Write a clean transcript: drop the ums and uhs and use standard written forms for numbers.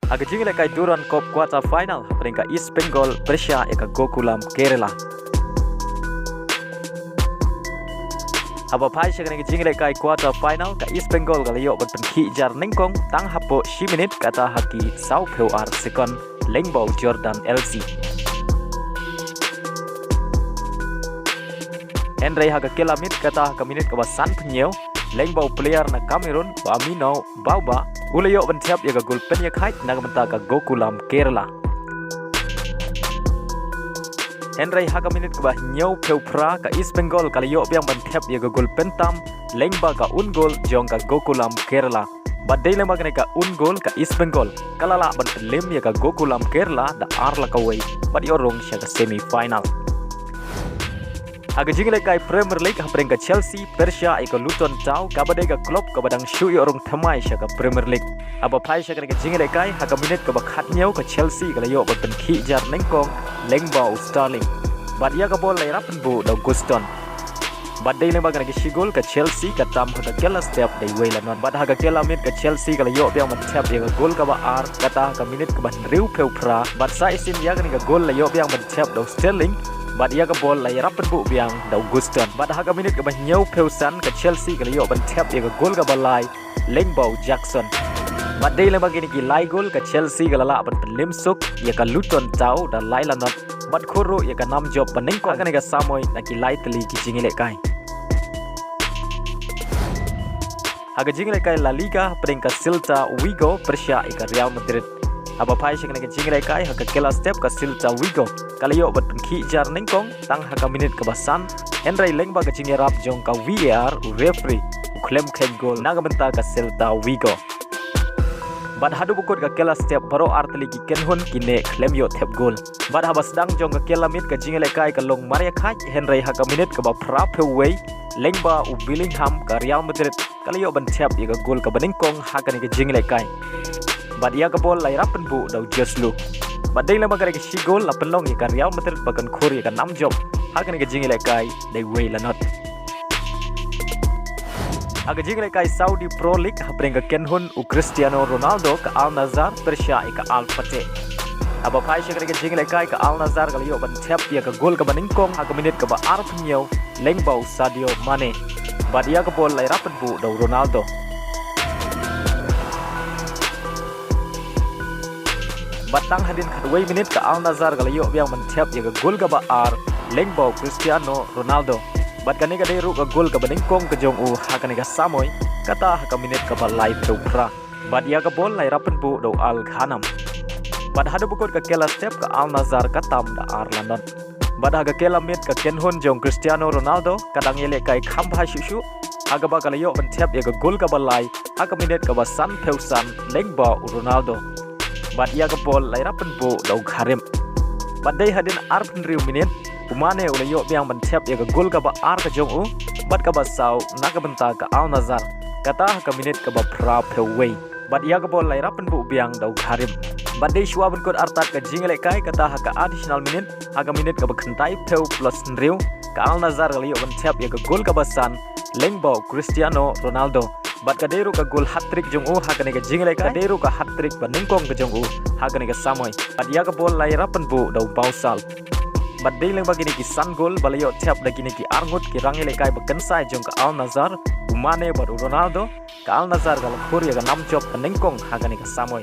Agajing lekai Duran Cup quarter final peringkat East Bengal Persha eka Gokulam Kerala. Haba pai sekarang jing lekai quarter final ka East Bengal galayo berpenki jar nengkong tang hapo 10 minit kata haki sau peu ar second lengbau Jordan LC. Henry haga kelamit kata haka minit kawasan penyeu lengbau player na Cameroon ba Amino Bauba ulayo bentiap yaga gol penyak height naga mentaka Gokulam Kerala. Henry haga minit kebah nyau peu pra ka East Bengal kalayo biang bentiap yaga gol pentam lengba ka ungol jong ka Gokulam Kerala. Badai lengba kene ka ungol ka East Bengal kalala ban lim yaga Gokulam Kerala da arla kawai badi orong syaga semi final. Haga jing lekai Premier League hapreng ka Chelsea, Persha ika Luton Town kabadai ka klub kabadang shui orang thamai syaka Premier League. Aba pai syaka ka jing lekai haga minit ka bakhat nyau ka Chelsea ka layo ban ki jar nengkong lengbau Sterling. Bad ia ka bol lai rapen bu da Guston. Badai lengba ka sigol ka Chelsea ka tam haga kela step dai wela non. Bad haga kela minit ka Chelsea ka layo biang man tap ia ka gol ka ba ar kata ka minit ka ban riu peu pra. Bad sa isin ia ka gol layo biang man tap da Sterling. Bad ia ka bol lai rapen bu biang da Guston. Bad haga minit ka ban nyau peusan ka Chelsea ka layo ban tap ia ka gol ka balai lengbau Jackson. Badai lembag ini ki lai gol ka Chelsea ka lala ban pelim suk ia ka Luton Town da lai lanot. Bad khoro ia ka nam job panengko ka nega samoy na ki lai teli ki jingile kai. Haga jingile kai La Liga peringkat Celta Vigo Persha ika Real Madrid. Aba pai syek nega jingile kai haga kela step ka Celta Vigo kalayo bat ki jar nengkong tang haga minit kebasan Henry lengba ka jingerap jong ka VAR referee uklem khen gol naga benta ka Celta Vigo. Bad hadu bukut ka kela step baro artli ki kenhun kine klem yo tep gol. Bad habas dang jong ka kela mit ka jingile kai ka long maria khai Henry haga minit ka ba prap way lengba u Bellingham ka Real Madrid kalayo ban tep ya ka gol ka beningkong haga ni ka jingile kai. Bad ia ka bol lai rapen bu dau just look. Badai lama kare ki gol la penlong ya ka Real Madrid bagan khori ka nam job haga ni ka jingile kai dai way la not. Aga jingle kai Saudi Pro League hapreng ka kenhun u Cristiano Ronaldo ka Al Nassr Persha ika Al Fateh. Aba pai syakre ka jingle kai ka Al Nassr ka liyo ban tap ya ka gol ka baningkong haga minit ka ba ar pnyau lengbau Sadio Mane. Bad ia ka bol lai rapen bu do Ronaldo. Batang hadin khadwai minit ka Al Nassr ka liyo biang ban tap ya ka gol ka ba ar lengbau Cristiano Ronaldo. Bad kani ka deru ka gol ka baningkong ka jong u hakani ka samoy kata haka minit ka balai pra. Bad ia ka bol lai rapen bu do Al Ghanam. Bad hadu bukut ka kela step ka Al Nassr ka tam da ar London. Bad haga kela mit ka kenhun jong Cristiano Ronaldo kadang yele kai khamba shushu haga ba kalayo ban tap ya ka gol ka balai haka minit ka ba san peusan lengba Ronaldo. Bad ia ka bol lai rapen bu do Karim. Badai hadin ar riu minit Umane ulayo biang bentep ya ka gol ka ba ar ka jong u bad ka ba sau naga benta ka Al Nassr kata ka minit ka ba pra peway bad ia ka bol lai rapen bu biang dau Karim. Badai shua ben kod artat ka jingle kai kata ka additional minit haga minit ka ba khentai peu plus riu ka Al Nassr ulayo bentep ya ka gol ka ba san lengbau Cristiano Ronaldo. Bad ka deru ka gol hat-trick jong u haga ne ka jingle kai deru ka hat-trick ba ningkong ka jong u haga ne ka samoy bad ia ka bol lai rapen bu dau Bausal. Badai leng bagi ni ki san gol balayo tap lagi ni ki arngut ki rangi lekai bakensai jong ka Al Nassr Umane baru Ronaldo ka Al Nassr ka lampur ya ka nam job ka nengkong haga ni ka samoy.